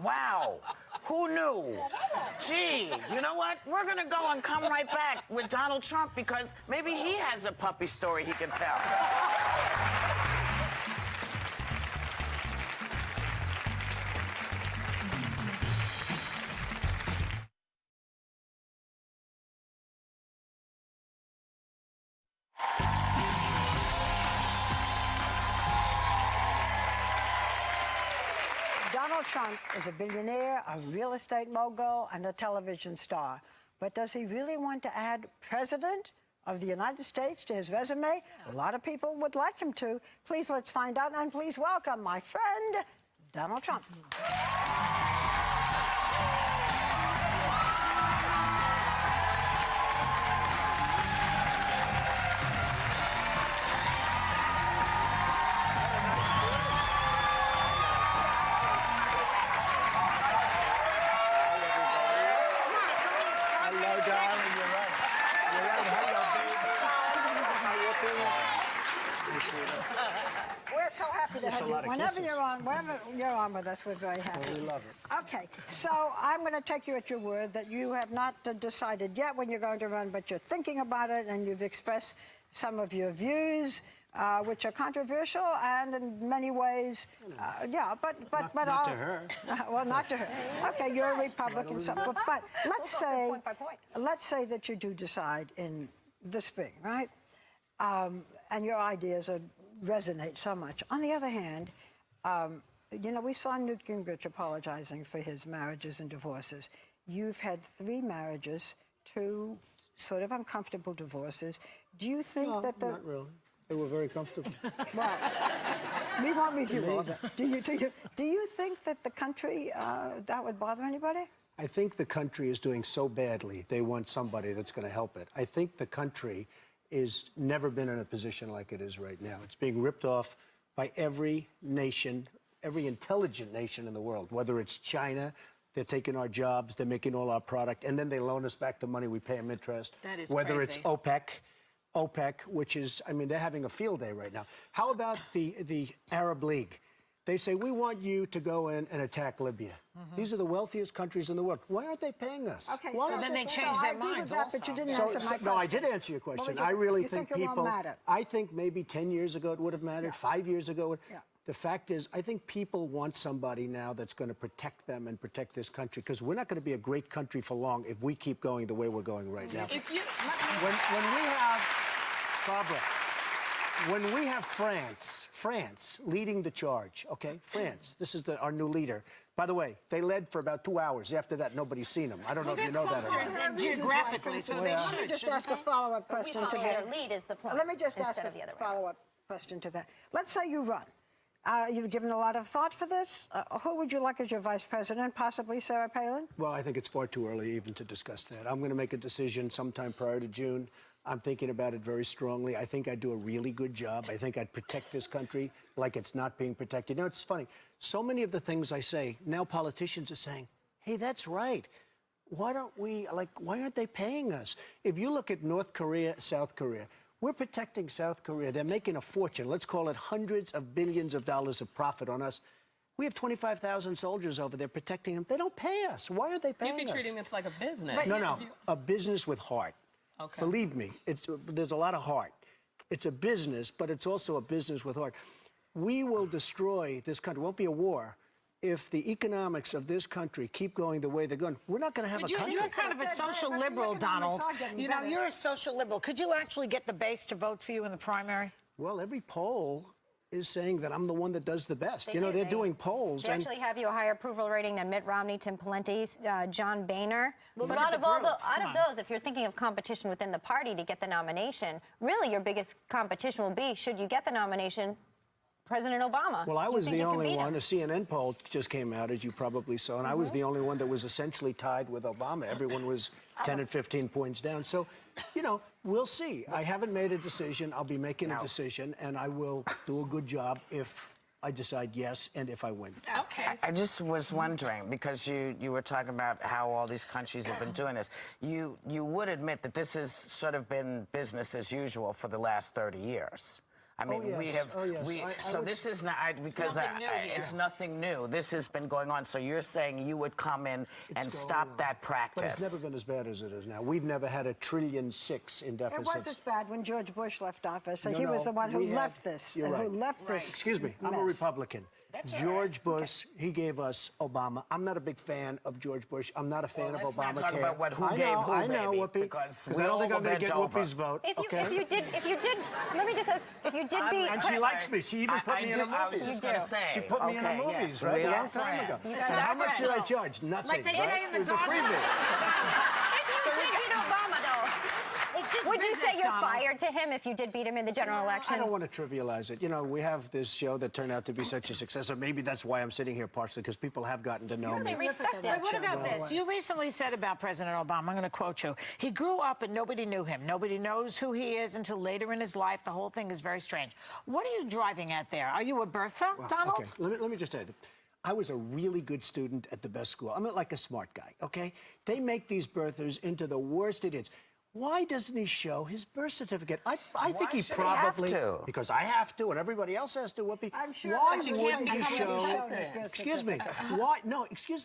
Wow. Who knew? Gee, you know what? We're going to go and come right back with Donald Trump because maybe he has a puppy story he can tell. Donald Trump is a billionaire, a real estate mogul, and a television star. But does he really want to add President of the United States to his resume? A lot of people would like him to. Please, let's find out, and please welcome my friend, Donald Trump. We're so happy to have you. Whenever you're on with us, we're very happy. Well, we love it. Okay, so I'm going to take you at your word that you have not decided yet when you're going to run, but you're thinking about it, and you've expressed some of your views, which are controversial and in many ways, yeah, but not to her. Well, not to her. Okay, you're a Republican, so, but let's say that you do decide in the spring, right? And your ideas resonate so much. On the other hand, you know, we saw Newt Gingrich apologizing for his marriages and divorces. You've had 3 marriages, 2 sort of uncomfortable divorces. Do you think that the... Not really. They were very comfortable. Well, we won't review all that. Do you think that the country, that would bother anybody? I think the country is doing so badly, they want somebody that's going to help it. I think the country is never been in a position like it is right now. It's being ripped off by every nation, every intelligent nation in the world, whether it's China. They're taking our jobs, they're making all our product, and then they loan us back the money, we pay them interest. That is whether crazy. it's OPEC, which is, I mean, they're having a field day right now. How about the Arab League? They say, we want you to go in and attack Libya. These are the wealthiest countries in the world. Why aren't they paying us? Okay, Why so then they change their minds also. But you didn't answer my question. No, I did answer your question. Well, I really you think it people... won't matter. I think maybe 10 years ago it would have mattered, 5 years ago. Yeah. The fact is, I think people want somebody now that's going to protect them and protect this country, because we're not going to be a great country for long if we keep going the way we're going right now. If you... When we have... Barbara, when we have France leading the charge, okay? France, this is our new leader. By the way, they led for about 2 hours. After that, nobody's seen them. I don't know if you know that or not. Geographically, so they should. Let me just ask a follow-up question to that. Lead is the point. Let me just ask instead a of the other way. follow-up question to that. Let's say you run. You've given a lot of thought for this. Who would you like as your vice president? Possibly Sarah Palin? Well, I think it's far too early even to discuss that. I'm going to make a decision sometime prior to June. I'm thinking about it very strongly. I think I'd do a really good job. I think I'd protect this country like it's not being protected. You know, it's funny. So many of the things I say, now politicians are saying, hey, that's right. Why aren't they paying us? If you look at North Korea, South Korea, we're protecting South Korea. They're making a fortune. Let's call it hundreds of billions of dollars of profit on us. We have 25,000 soldiers over there protecting them. They don't pay us. Why are they paying us? You'd be treating this like a business. No, a business with heart. Okay. Believe me, there's a lot of heart. It's a business, but it's also a business with heart. We will destroy this country. It won't be a war if the economics of this country keep going the way they're going. We're not going to have a country. You're kind of a social liberal, Donald. You know, you're a social liberal. Could you actually get the base to vote for you in the primary? Well, every poll is saying that I'm the one that does the best. You know, they're doing polls. They actually have you a higher approval rating than Mitt Romney, Tim Pawlenty, John Boehner. Well, but out of those, if you're thinking of competition within the party to get the nomination, really your biggest competition will be, should you get the nomination, President Obama. Well, I was the only one. A CNN poll just came out, as you probably saw, and I was the only one that was essentially tied with Obama. Everyone was 10 and 15 points down. So, you know, we'll see. I haven't made a decision. I'll be making a decision, and I will do a good job if I decide yes and if I win. Okay. I just was wondering, because you were talking about how all these countries have been doing this. You would admit that this has sort of been business as usual for the last 30 years. I mean, we have. Oh, yes. So this is not because nothing new here. it's nothing new. This has been going on. So you're saying you would come in and going stop on. that practice? But it's never been as bad as it is now. We've never had $1.6 trillion in It deficits. was as bad when George Bush left office. So No, he was no, the one who we have- left this. you're Who right. left this? Excuse me, I'm a mess. Republican. That's all George Bush, he gave us Obama. I'm not a big fan of George Bush. I'm not a fan of let's Obamacare. not talk about who I gave know, who, I know, baby, Whoopi, because I we don't think all I'm going to bent get over. Whoopi's vote. If okay? you did, let me just ask, if you did beat, And she likes me. She even put me in a I was movie. just You going do. to say. She put me in the okay, movies, yes, right? we A are long time ago. friends. And how much did I charge? Nothing. Like they right? say in the It was a freebie. if you did beat Obama, though, It's just would you business, say you're Donald. fired to him if you did beat him in the general election? I don't want to trivialize it. You know, we have this show that turned out to be such a success, and maybe that's why I'm sitting here, partially because people have gotten to know me. They respect But it. what about this? You recently said about President Obama, I'm going to quote you, he grew up and nobody knew him. Nobody knows who he is until later in his life. The whole thing is very strange. What are you driving at there? Are you a Bertha, Donald? Okay, let me just tell you. I was a really good student at the best school. I'm not like a smart guy, okay? They make these birthers into the worst idiots. Why doesn't he show his birth certificate? I think he should he have probably... to? Because I have to, and everybody else has to, Whoopi. I'm sure Why that you wouldn't can't he have show... his birth Excuse me. certificate. Why... No, excuse me.